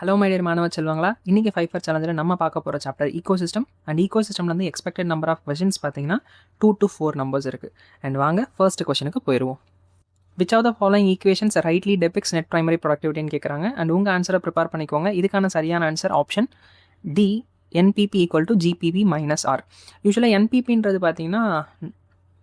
Hello my dear மாணவ செல்வங்களா, இன்றைக்கி 5 சேலஞ்சில் நம்ம பார்க்க போகிற சாப்டர் ஈகோசிஸ்டம். அண்ட் ஈகோசிஸ்டம்லேருந்து எக்ஸ்பெக்டட் நம்பர் ஆஃப் கொஷின்ஸ் பார்த்தீங்கன்னா 2 to 4 நம்பர்ஸ் இருக்குது. அண்ட் வாங்க ஃபர்ஸ்ட் கொஷனுக்கு போயிடுவோம். Which of the following equations rightly depicts net primary ப்ரொடக்டிவிட்டின்னு கேட்குறாங்க. அண்ட் உங்கள் ஆன்சரை ப்ரிப்பேர் பண்ணிக்கோங்க. இதுக்கான சரியான answer option D, NPP = GPP - R. யூஸ்வலாக NPPன்றது பார்த்தீங்கன்னா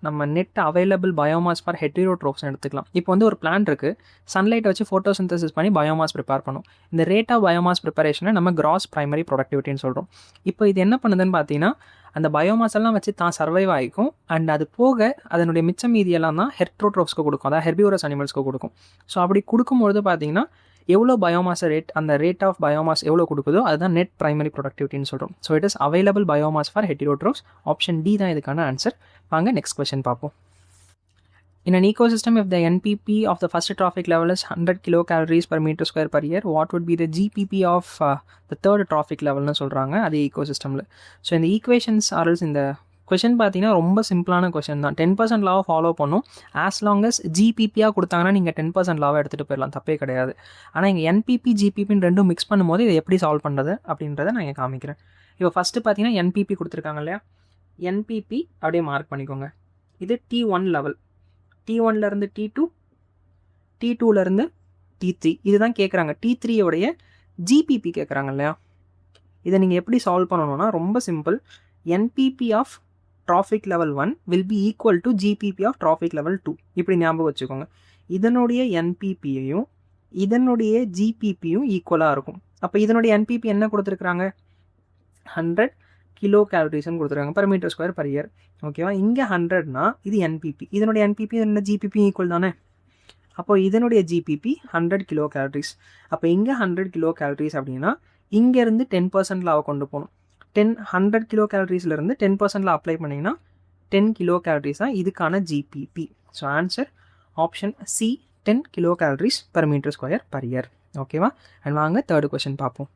நம்ம net available biomass for heterotrophs எடுத்துக்கலாம். இப்போ வந்து ஒரு பிளான்ட் இருக்குது, சன்லைட்டை வச்சு ஃபோட்டோசிந்தசிஸ் பண்ணி பயோமாஸ் ப்ரிப்பேர் பண்ணும். இந்த ரேட் ஆஃப் பயோமாஸ் ப்ரிப்பரேஷனை நம்ம கிராஸ் ப்ரைமரி ப்ரொடக்டிவிட்டின்னு சொல்கிறோம். இப்போ இது என்ன பண்ணுதுன்னு பார்த்தீங்கன்னா, அந்த பயோமாஸ் எல்லாம் வச்சு தான் சர்வைவ் ஆகிக்கும். அண்ட் அது போக அதனுடைய மிச்சம் மீதியெல்லாம் தான் ஹெட்ரோட்ரோப்ஸ்க்கு கொடுக்கும், அதாவது ஹெர்பிவோரஸ் அனிமல்ஸ்க்கு கொடுக்கும். ஸோ அப்படி கொடுக்கும்பொழுது பார்த்தீங்கன்னா எவ்வளோ பயோமாஸ் அந்த ரேட் ஆஃப் பயோமாஸ் எவ்வளோ கொடுக்குதோ அதுதான் நெட் ப்ரைமரி ப்ரொடக்டிவிட்டின்னு சொல்கிறோம். So it is available biomass for heterotrophs. Option D தான் இதுக்கான ஆன்சர். வாங்க நெக்ஸ்ட் கொஸ்டின் பார்ப்போம். In an ecosystem, if the NPP of the first trophic level is 100 kilocalories per meter square per year, what would be the GPP of the third trophic level? சொல்கிறாங்க அது ecosystemல. So இந்த equations ஆர்எல்ஸ் இந்த question பார்த்தீங்கன்னா ரொம்ப சிம்பிளான question தான். 10% லாவை follow பண்ணும். As long as ஜிபிபியாக கொடுத்தாங்கன்னா நீங்கள் 10% லாவை எடுத்துகிட்டு போயிடலாம், தப்பே கிடையாது. ஆனால் இங்கே என்பிபி ஜிபிபின்னு ரெண்டும் மிக்ஸ் பண்ணும்போது இதை எப்படி சால்வ் பண்ணுறது அப்படின்றத நான் இங்கே காமிக்கிறேன். இப்போ ஃபஸ்ட்டு பார்த்தீங்கன்னா என்பிபி கொடுத்துருக்காங்க இல்லையா, என்பிபி அப்படியே மார்க் பண்ணிக்கோங்க. இது T1 லெவல், T1லேருந்து T2, T2லேருந்து T3 இதுதான் கேட்குறாங்க. T3யோடைய ஜிபிபி கேட்குறாங்க இல்லையா. இதை நீங்கள் எப்படி சால்வ் பண்ணணும்னா ரொம்ப simple. NPP of trophic level 1 will be equal to GPP of trophic level 2. இப்படி ஞாபகம் வச்சுக்கோங்க. இதனுடைய NPPயையும் இதனுடைய GPPயும் ஈக்குவலாக இருக்கும். அப்போ இதனுடைய NPP என்ன கொடுத்துருக்குறாங்க, 100 கிலோ கேலரிஸ்ன்னு கொடுத்துருக்காங்க per meter square per year. ஓகேவா, இங்கே 100னா இது NPP, இதனுடைய NPP இதனுடைய GPP ஈக்குவல் தானே. அப்போது இதனுடைய GPP 100 கிலோ கேலரிஸ். அப்போ இங்கே 100 கிலோ கேலரிஸ் அப்படின்னா இங்கேருந்து 10% லாவை கொண்டு போகணும். 100 கிலோ கேலரிஸ்லேருந்து 10% அப்ளை பண்ணிங்கன்னா 10 கிலோ கேலரிஸ் தான் இதுக்கான GPP. So answer option C, 10 kilo calories per metre square per year. ஓகேவா. அண்ட் வாங்க தேர்ட் கொஸ்டின் பார்ப்போம்.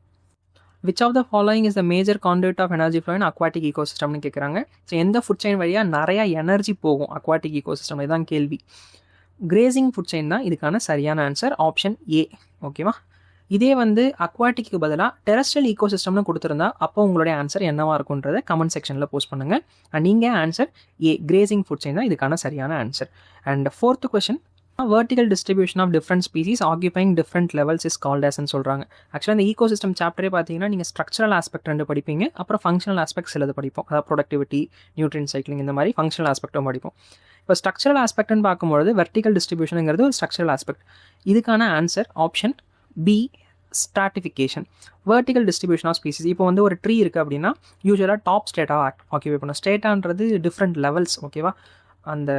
Which of the following is the major contribute of energy flow in aquatic ஈகோசிஸ்டம்னு கேட்குறாங்க. So எந்த food chain வழியாக நிறையா energy போகும் aquatic ecosystem, இதுதான் கேள்வி. கிரேசிங் ஃபுட் செயின் தான் இதுக்கான சரியான ஆன்சர், ஆப்ஷன் ஏ. ஓகேவா. இதே வந்து அக்வாட்டிக்கு பதிலாக டெரஸ்ட்ரியல் ஈகோசிஸ்டம்னு கொடுத்துருந்தா அப்போ உங்களுடைய ஆன்சர் என்னவாக இருக்குன்றதை கமெண்ட் செக்ஷனில் போஸ்ட் பண்ணுங்கள். அண்ட் நீங்கள் answer A, grazing food chain தான் இதுக்கான சரியான answer. And fourth question, vertical distribution of different species occupying different levels is called as ன்னு சொல்கிறாங்க. ஆக்சுவலாக இந்த ஈகோசிஸ்டம் சாப்டரே பார்த்தீங்கன்னா நீங்கள் ஸ்ட்ரக்சரல் ஆஸ்பெக்ட் ரெண்டு படிப்பீங்க, அப்புறம் ஃபங்க்ஷனல் ஆஸ்பெக்ட் சிலது படிப்போம். அதாவது ப்ரொடக்டிவிட்டி, நியூட்ரியன் சைக்கிளிங், இந்த மாதிரி ஃபங்க்ஷனல் ஆஸ்பெக்டும் படிப்போம். இப்போ ஸ்ட்ரக்சரல் ஆஸ்பெக்ட்னு பார்க்கும்போது வெர்டிகல் டிஸ்ட்ரிபியூஷனுங்கிறது ஒரு ஸ்ட்ரக்சரல் ஆஸ்பெக்ட். இதுக்கான answer option B, stratification. Vertical distribution of species. இப்போ வந்து ஒரு ட்ரீ இருக்குது அப்படின்னா யூஸ்வலாக டாப் ஸ்டேட்டாக ஆக்கியூபை பண்ணும். ஸ்டேட்டான்றது டிஃப்ரெண்ட் லெவல்ஸ். ஓகேவா. அந்த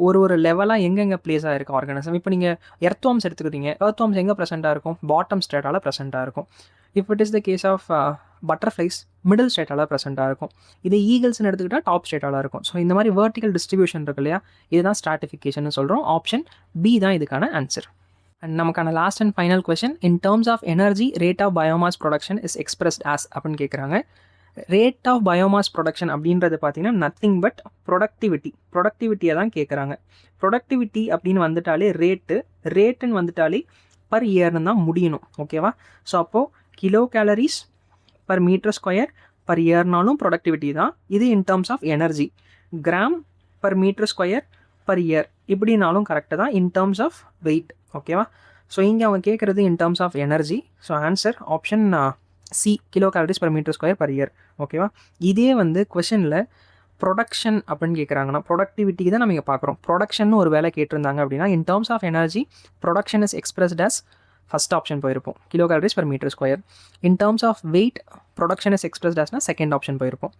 ஒரு லெவலாக எங்கெங்கே பிளேஸ் ஆகிருக்கு ஆர்கானிசம். இப்போ நீங்கள் எர்த்வார்ம்ஸ் எடுத்துக்கிட்டீங்க, எர்த்வார்ம்ஸ் எங்கே ப்ரெசென்ட்டாக இருக்கும், பாட்டம் ஸ்டேட்டால் ப்ரெசென்ட்டாக இருக்கும். If it is the case of butterflies middle ஸ்டேட்டால் ப்ரெசென்ட்டாக இருக்கும். இது ஈகிள்ஸ்னு எடுத்துக்கிட்டால் டாப் ஸ்டேட்டால் இருக்கும். ஸோ இந்த மாதிரி வெர்டிகல் டிஸ்ட்ரிபியூஷன் இருக்கு இல்லையா, இதுதான் ஸ்ட்ராட்டிஃபிகேஷன் சொல்கிறோம். ஆப்ஷன் பி தான் இதுக்கான ஆன்சர். அண்ட் நமக்கான last and final question, in terms of energy rate of biomass production is expressed as அப்படின்னு கேட்குறாங்க. ரேட் ஆஃப் பயோமாஸ் ப்ரொடக்ஷன் அப்படின்றது பார்த்தீங்கன்னா நத்திங் பட் ப்ரொடக்டிவிட்டியை தான் கேட்குறாங்க. ப்ரொடக்டிவிட்டி அப்படின்னு வந்துட்டாலே ரேட்டுன்னு வந்துட்டாலே பர் இயர்னு தான் முடியணும். ஓகேவா. ஸோ அப்போது kilo calories per metre square per இயர்னாலும் ப்ரொடக்டிவிட்டி தான். இது in terms of energy. Gram per metre square per year இப்படினாலும் கரெக்டு தான் இன் டேர்ம்ஸ் ஆஃப் வெயிட். ஓகேவா. ஸோ இங்கே அவங்க கேட்குறது in terms of energy. So answer option C, kilo calories per metre square per year. ஓகேவா. இதே வந்து கொஷனில் production அப்படின்னு கேட்குறாங்கன்னா ப்ரொடக்டிவிட்டி தான் நம்ம இங்கே பார்க்குறோம். ப்ரொடக்ஷன் ஒரு வேலை கேட்டிருந்தாங்க அப்படின்னா in terms of energy production is expressed as first option போயிருப்போம், kilo calories per metre square. In terms of weight production is expressed அஸ்னா செகண்ட் ஆப்ஷன் போயிருப்போம்.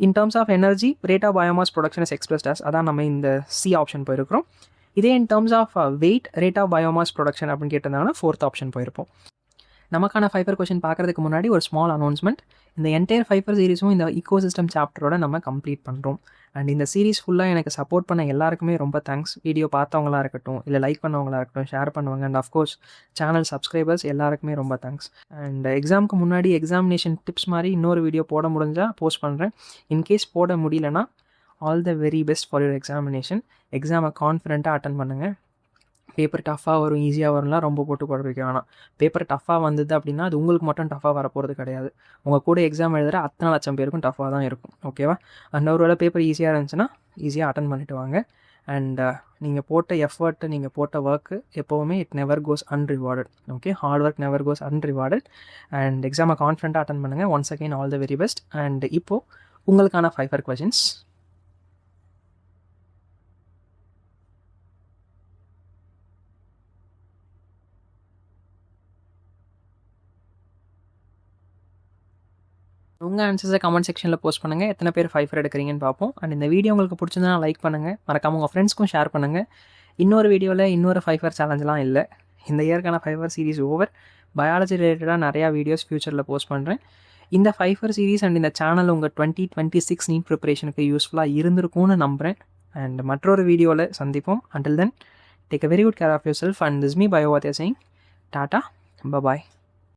In terms of energy rate of biomass production is expressed as, அதான் நம்ம இந்த C option போயிருக்கிறோம். இதே in terms of weight rate of biomass production அப்படின்னு கேட்டிருந்தாங்கன்னா fourth option போயிருப்போம். நமக்கான 5 கொஸ்டின் பார்க்குறதுக்கு முன்னாடி ஒரு ஸ்மால் அனௌன்ஸ்மெண்ட். இந்த என்டையர் 5 சீரிஸும் இந்த ஈகோசிஸ்டம் சாப்டரோட நம்ம கம்ப்ளீட் பண்ணுறோம். அண்ட் இந்த சீரிஸ் ஃபுல்லாக எனக்கு சப்போர்ட் பண்ண எல்லாருக்குமே ரொம்ப தேங்க்ஸ். வீடியோ பார்த்தவங்களா இருக்கட்டும், இல்லை லைக் பண்ணவங்களா இருக்கட்டும், ஷேர் பண்ணுவாங்க. அண்ட் அஃப்கோர்ஸ் சேனல் சப்ஸ்கிரைபர்ஸ் எல்லாருக்குமே ரொம்ப தேங்க்ஸ். அண்ட் எக்ஸாமுக்கு முன்னாடி எக்ஸாமினேஷன் டிப்ஸ் மாதிரி இன்னொரு வீடியோ போட முடிஞ்சால் போஸ்ட் பண்ணுறேன். இன்கேஸ் போட முடியலன்னா all the very best for your examination. எக்ஸாமை கான்ஃபிடென்ட்டாக அட்டன் பண்ணுங்கள். பேப்பர் டஃப்பாக வரும் ஈஸியாக வரும்லாம் ரொம்ப போட்டு குழப்பிக்க வேணாம். பேப்பர் டஃப்பாக வந்தது அப்படின்னா அது உங்களுக்கு மட்டும் டஃப்பாக வரப்போகிறது கிடையாது. உங்கள் கூட எக்ஸாம் எழுதுகிற அத்தனை லட்சம் பேருக்கும் டஃப்பாக தான் இருக்கும். ஓகேவா? அண்ட் ஒரு வேளை பேப்பர் ஈஸியாக இருந்துச்சுன்னா ஈஸியாக அட்டன் பண்ணிட்டு வாங்க. அண்ட் நீங்கள் போட்ட எஃபர்ட்டு, நீங்கள் போட்ட ஒர்க்கு எப்போவுமே it never goes unrewarded. Okay, hard work never goes unrewarded. And எக்ஸாமை கான்ஃபிடென்ட்டாக அட்டன் பண்ணுங்கள். Once again all the very best. And இப்போது உங்களுக்கான 5 கொஷின்ஸ். உங்கள் ஆன்சர்ஸை கமெண்ட் செக்ஷனில் போஸ்ட் பண்ணுங்கள். எத்தனை பேர் 5 எடுக்கிறீங்கன்னு பார்ப்போம். அண்ட் இந்த வீடியோ உங்களுக்கு பிடிச்சிருந்தா லைக் பண்ணுங்கள், மறக்காமல் உங்கள் ஃப்ரெண்ட்ஸ்க்கும் ஷேர் பண்ணுங்கள். இன்னொரு வீடியோவில் இன்னொரு 5 சேலஞ்செலாம் இல்லை. இந்த இயர்க்கான 5 சீரிஸ் ஓவர். பயாலஜி ரிலேட்டடாக நிறையா வீடியோஸ் ஃப்யூச்சரில் போஸ்ட் பண்ணுறேன். இந்த 5 சீரிஸ் அண்ட் இந்த சேனல் உங்கள் 2026 நீட் ப்ரிப்பரேஷனுக்கு யூஸ்ஃபுல்லாக இருந்திருக்கும்னு நம்புகிறேன். அண்ட் மற்றொரு வீடியோவில் சந்திப்போம். Until then, take a very good care of yourself. And this is me, Biovathya, saying Tata, bye-bye.